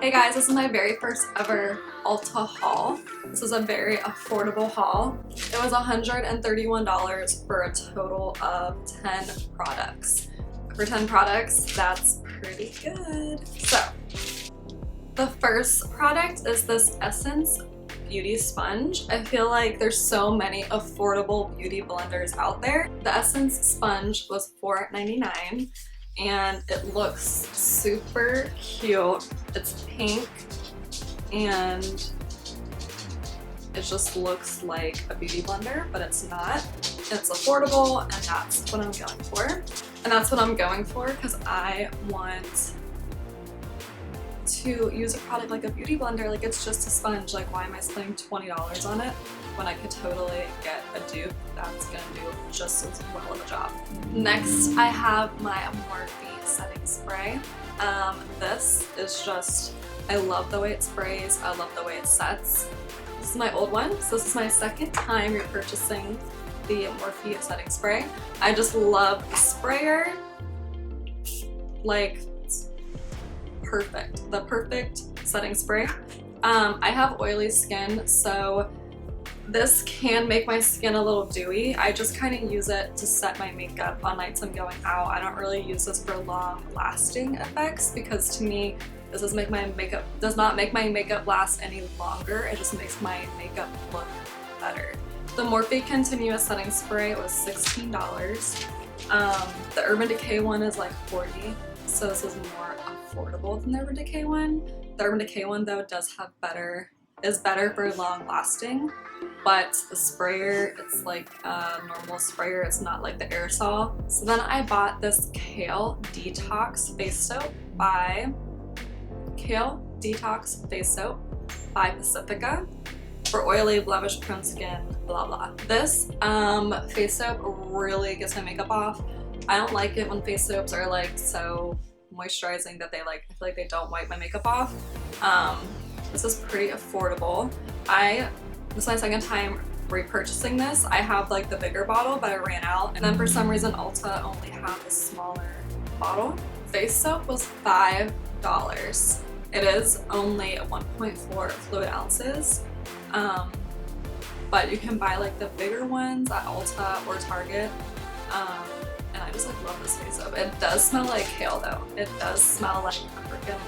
Hey guys, this is my very first ever Ulta haul. This is a very affordable haul. It was $131 for a total of 10 products. For 10 products, that's pretty good. So, the first product is this Essence Beauty Sponge. I feel like there's so many affordable beauty blenders out there. The Essence Sponge was $4.99. And it looks super cute. It's pink and it just looks like a beauty blender, but it's not. It's affordable, and that's what I'm going for. And that's what I'm going for because I want to use a product like a beauty blender. Like, it's just a sponge. Like, why am I spending $20 on it when I could totally get a dupe that's gonna do just as well of a job? Next, I have my Morphe setting spray. This is just, I love the way it sprays. I love the way it sets. This is my old one, so this is my second time repurchasing the Morphe setting spray. I just love the sprayer. Like, perfect. The perfect setting spray. I have oily skin, so this can make my skin a little dewy. I just kind of use it to set my makeup on nights I'm going out. I don't really use this for long lasting effects because to me, this does not make my makeup last any longer. It just makes my makeup look better. The Morphe Continuous Setting Spray was $16. The Urban Decay one is like $40, so this is more affordable than the Urban Decay one. The Urban Decay one though is better for long lasting, but the sprayer, it's like a normal sprayer, it's not like the aerosol. So then I bought this Kale Detox face soap by Pacifica for oily, blemish prone skin, blah blah. This face soap really gets my makeup off. I don't like it when face soaps are like so moisturizing that I feel like they don't wipe my makeup off. This is pretty affordable. This is my second time repurchasing this. I have like the bigger bottle, but I ran out. And then for some reason, Ulta only had a smaller bottle. Face soap was $5. It is only 1.4 fluid ounces. But you can buy like the bigger ones at Ulta or Target. And I just like love this face soap. It does smell like kale though. It does smell like a freaking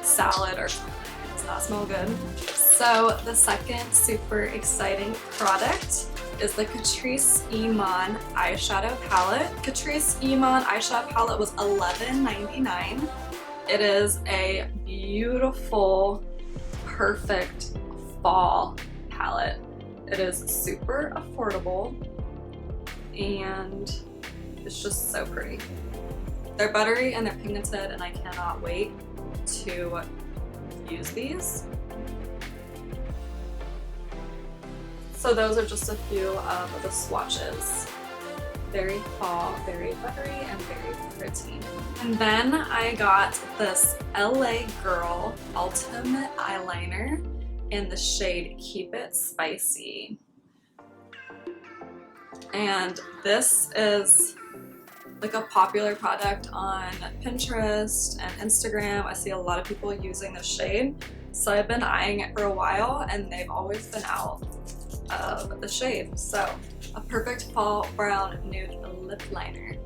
salad or something. It does not smell good. So the second super exciting product is the Patrice Iman eyeshadow palette. Patrice Iman eyeshadow palette was $11.99. It is a beautiful, perfect fall palette. It is super affordable and it's just so pretty. They're buttery and they're pigmented, and I cannot wait to use these. So those are just a few of the swatches. Very fall, very buttery, and very pretty. And then I got this LA Girl Ultimate Eyeliner in the shade Keep It Spicy. And this is like a popular product on Pinterest and Instagram. I see a lot of people using this shade. So I've been eyeing it for a while and they've always been out of the shade. So a perfect fall brown nude lip liner.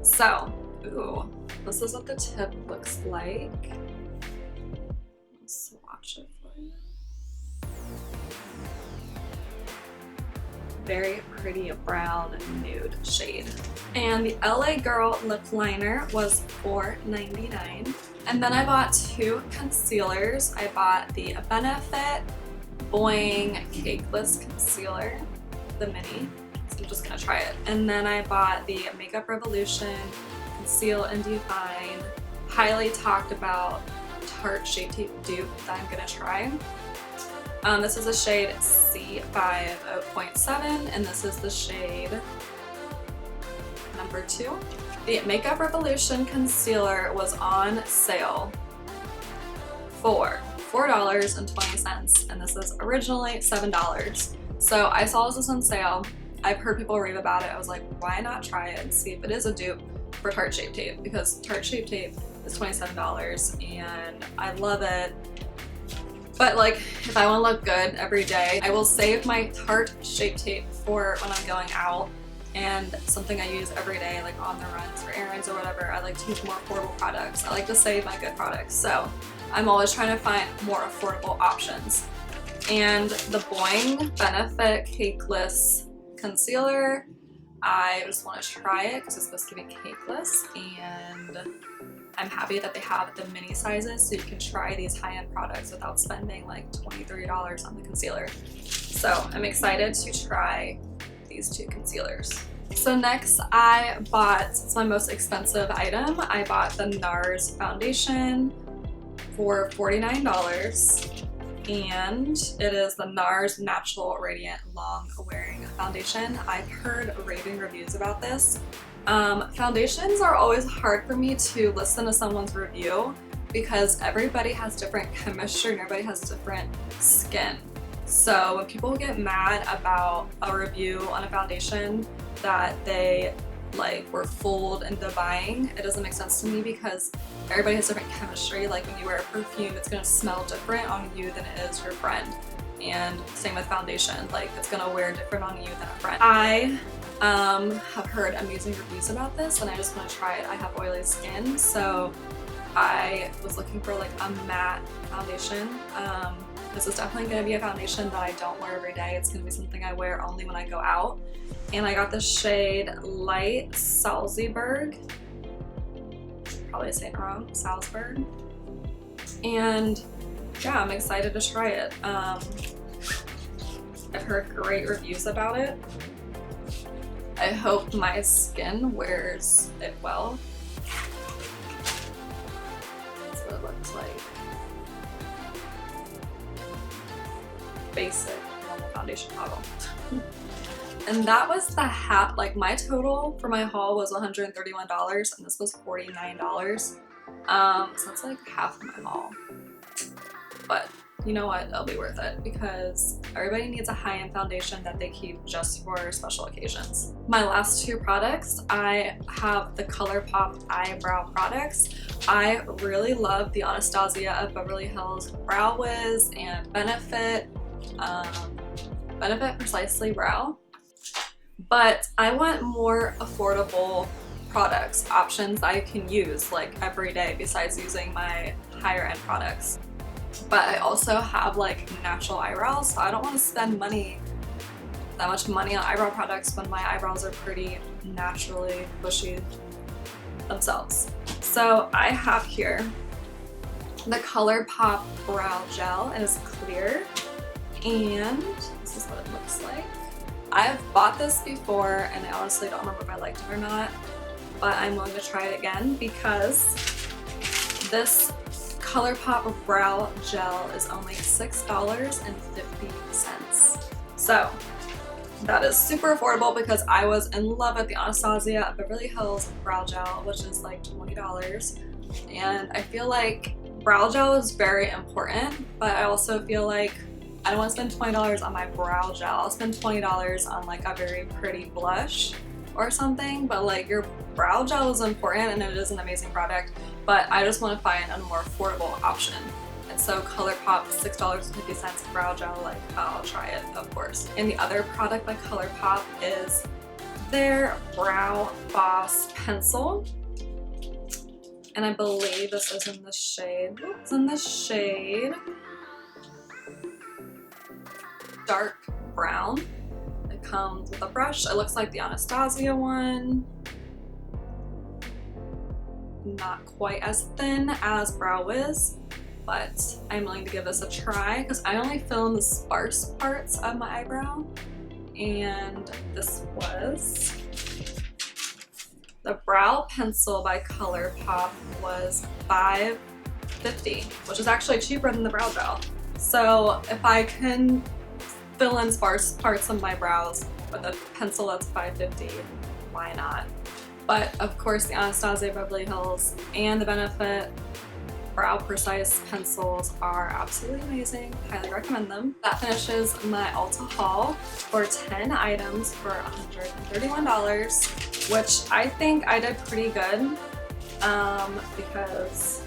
So, ooh, this is what the tip looks like. Let's swatch it for you. Very pretty brown nude shade. And the LA Girl lip liner was $4.99. And then I bought two concealers. I bought the Benefit Boing Cakeless Concealer, the mini. So I'm just gonna try it. And then I bought the Makeup Revolution Conceal and Define, highly talked about Tarte Shape Tape dupe that I'm gonna try. This is a shade C5.7, and this is the shade number 2. The Makeup Revolution Concealer was on sale for $4.20, and this is originally $7. So I saw this was on sale. I've heard people rave about it. I was like, why not try it and see if it is a dupe for Tarte Shape Tape, because Tarte Shape Tape is $27 and I love it. But like, if I want to look good every day, I will save my Tarte Shape Tape for when I'm going out, and something I use every day, like on the runs or errands or whatever. I like to use more affordable products. I like to save my good products, so I'm always trying to find more affordable options. And the Boing Benefit Cakeless Concealer, I just want to try it because it's supposed to be cakeless, and I'm happy that they have the mini sizes so you can try these high-end products without spending like $23 on the concealer. So I'm excited to try these two concealers. So next I bought, it's my most expensive item, I bought the NARS foundation for $49. And it is the NARS Natural Radiant Long Wearing Foundation. I've heard raving reviews about this. Foundations are always hard for me to listen to someone's review because everybody has different chemistry and everybody has different skin. So when people get mad about a review on a foundation that they like were fooled into buying, it doesn't make sense to me because everybody has different chemistry. Like when you wear a perfume, it's gonna smell different on you than it is your friend. And same with foundation, like it's gonna wear different on you than a friend. I have heard amazing reviews about this and I just want to try it. I have oily skin, so I was looking for like a matte foundation. This is definitely going to be a foundation that I don't wear every day. It's going to be something I wear only when I go out. And I got the shade Light Salzburg. Probably saying it wrong, Salzburg. And yeah, I'm excited to try it. I've heard great reviews about it. I hope my skin wears it well. That's what it looks like. Basic normal foundation bottle. And that was the hat. Like my total for my haul was $131 and this was $49. So that's like half of my haul. But you know what, it'll be worth it because everybody needs a high-end foundation that they keep just for special occasions. My last two products, I have the ColourPop eyebrow products. I really love the Anastasia of Beverly Hills Brow Wiz and Benefit Precisely Brow. But I want more affordable products, options I can use like every day besides using my higher end products. But I also have like natural eyebrows, so I don't want to spend that much money on eyebrow products when my eyebrows are pretty naturally bushy themselves. So I have here the ColourPop Brow Gel. It is clear and this is what it looks like. I've bought this before and I honestly don't remember if I liked it or not, but I'm willing to try it again because this ColourPop Brow Gel is only $6.50. So that is super affordable because I was in love with the Anastasia Beverly Hills Brow Gel, which is like $20. And I feel like brow gel is very important, but I also feel like I don't want to spend $20 on my brow gel. I'll spend $20 on like a very pretty blush or something, but like your brow gel is important and it is an amazing product, but I just want to find a more affordable option. And so ColourPop, $6.50 brow gel, like I'll try it, of course. And the other product by ColourPop is their Brow Boss Pencil. And I believe this is in the shade, it's in the shade Dark Brown. It comes with a brush. It looks like the Anastasia one. Not quite as thin as Brow Wiz, but I'm willing to give this a try because I only fill in the sparse parts of my eyebrow. And this was the Brow Pencil by ColourPop was $5.50, which is actually cheaper than the brow gel. So if I can fill in sparse parts of my brows with a pencil that's $5.50, why not? But of course the Anastasia Beverly Hills and the Benefit Brow Precise pencils are absolutely amazing. Highly recommend them. That finishes my Ulta haul for 10 items for $131, which I think I did pretty good because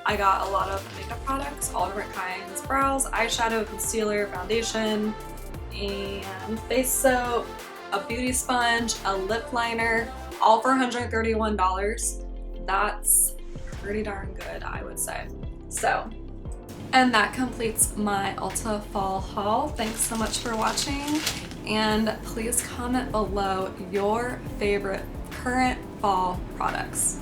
I got a lot of makeup products, all different kinds, brows, eyeshadow, concealer, foundation, and face soap, a beauty sponge, a lip liner, all for $131. That's pretty darn good, I would say. So, and that completes my Ulta fall haul. Thanks so much for watching, and please comment below your favorite current fall products.